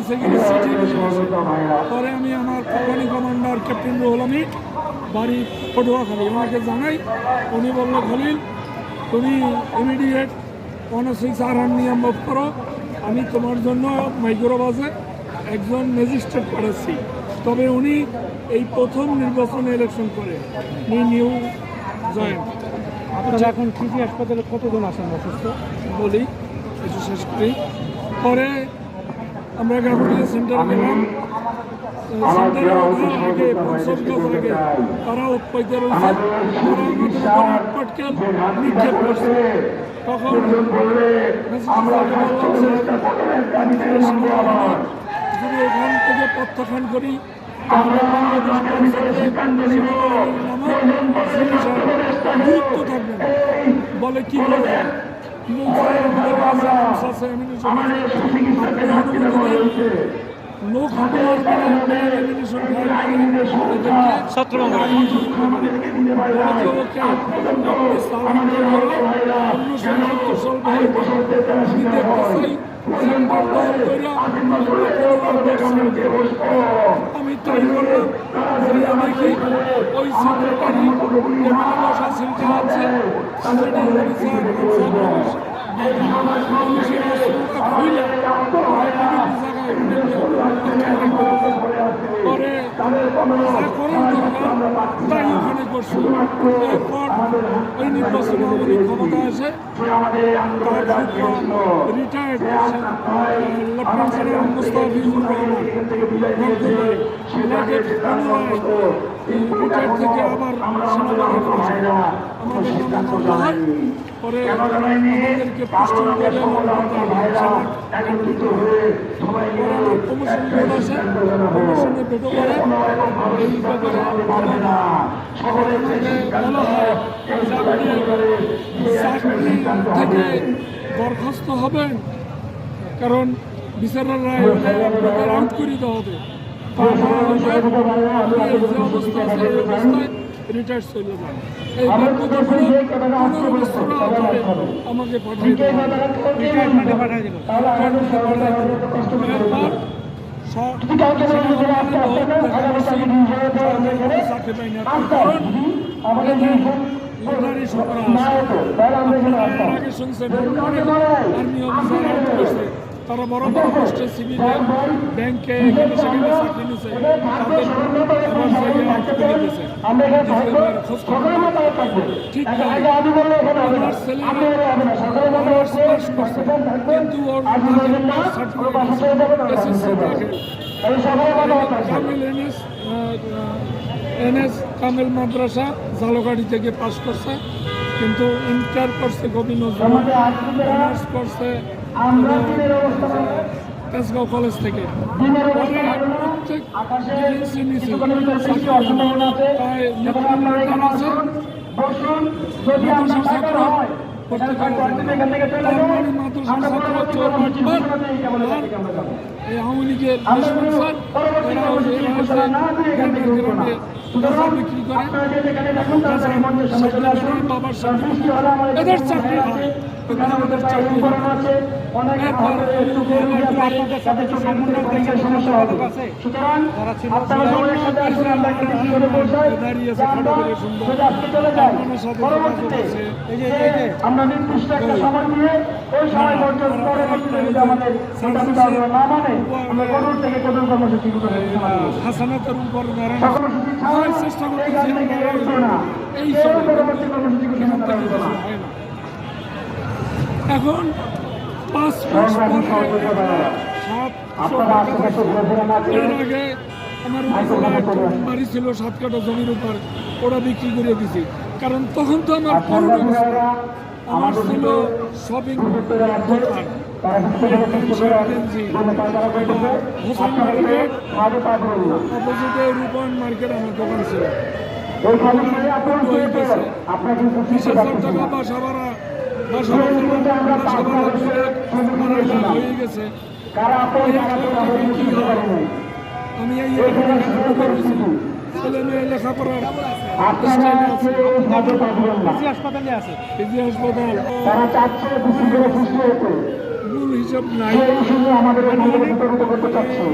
অফিসে গিয়ে চিঠি নিয়ে আসে। পরে আমি আমার company commander captain Ruhul Amin বাড়ি পটুয়াখালী ওনাকে জানাই। উনি বললো খলিল তুমি ইমিডিয়েট 106 নিয়ম মুভ করো, আমি তোমার জন্য মাইক্রোবাসে একজন ম্যাজিস্ট্রেট পাঠাচ্ছি। তবে উনি এই প্রথম নির্বাচনে ইলেকশন করে, উনি নিউ জয়েন। আপনারা এখন সিটি হাসপাতালে কতজন আসেন অসুস্থ? বলি একটু শেষ করি। পরে আমরা গাবুটিয়া সেন্টারে গেলাম। সেন্টারে ওঠার আগে 50 গজ আগে তারা উৎপাইতে রয়েছে, তারা আমাদের উপর আটপাটকেল নিক্ষেপ করছে। তখন যদি এখান থেকে প্রত্যাখ্যান করি তাহলে গুরুত্ব থাকবে না। বলে কি করবে, লোক আমি তৈরি করলাম দেখি ওই সেক্রেটারি বসা সিলটা আছে পরে তাই ওখানে করছি। এরপর ওই নির্বাচনে আমাদের ক্ষমতা আসে, retired lieutenant general Mustafizur Rahman retired থেকে আবার সেনাবাহিনী আমাদের হয়। পরে আমাদেরকে পোস্টিং করে কমিশন বোর্ড আসে, কমিশনে ভেটো করে এই ব্যাপারে বলা হয় চাকরি থেকে বরখাস্ত হবেন, কারণ বিচারের রায় হলে আপনাদের আউট করে দেওয়া হবে। যে অবস্থা আছে এই অবস্থায় রিটায়ার চলে যান। এই বাধ্যতা আমাকে পাঠিয়ে দেওয়া চাকরি পাই না, কারণ আগে শুনছেন আর্মি অফিসার তারা বড় বড় পোস্টে সিভিলে ব্যাংকে এখানে সেখানে চাকরি নিচ্ছে, ঠিক আমার কিন্তু এনএস কামেল মাদ্রাসা জালগাড়ি থেকে পাস করছে, কিন্তু ইন্টার করছে কবি নজরুল, অনার্স করছে তেজগাঁও কলেজ থেকে। প্রত্যেক আওয়ামী লীগের বিক্রি করে বাবার সাথে এদের চাকরি হয়, আমাদের চাকরি আমরা নির্দিষ্ট একটা সময় দিয়ে ওই সময় পর্যন্ত পরবর্তীতে যদি আমাদের না মানে আমরা কঠোর থেকে কঠোর কর্মসূচি হাসানাতের উপর চেষ্টা করতে এই পরবর্তী কর্মসূচি এখন 5 মাস এর আগে আমার বাড়ি ছিল 7 কাঠা জমির উপর, ওরা বিক্রি করে দিছি। কারণ তখন তো আমার আমার ছিল শপিং দোকান, অপোজিটে রূপন মার্কেট আমার দোকান ছিল। 20,000 টাকা বাসা ভাড়া হয়ে গেছে। আমি এই ছেলে মেয়ে লেখাপড়ার হাসপাতালে আছে, হাসপাতাল মূল হিসাব নাই। সেই হিসেবে আমাদের এই মন্দিরে বিতর্কিত করতে চাচ্ছে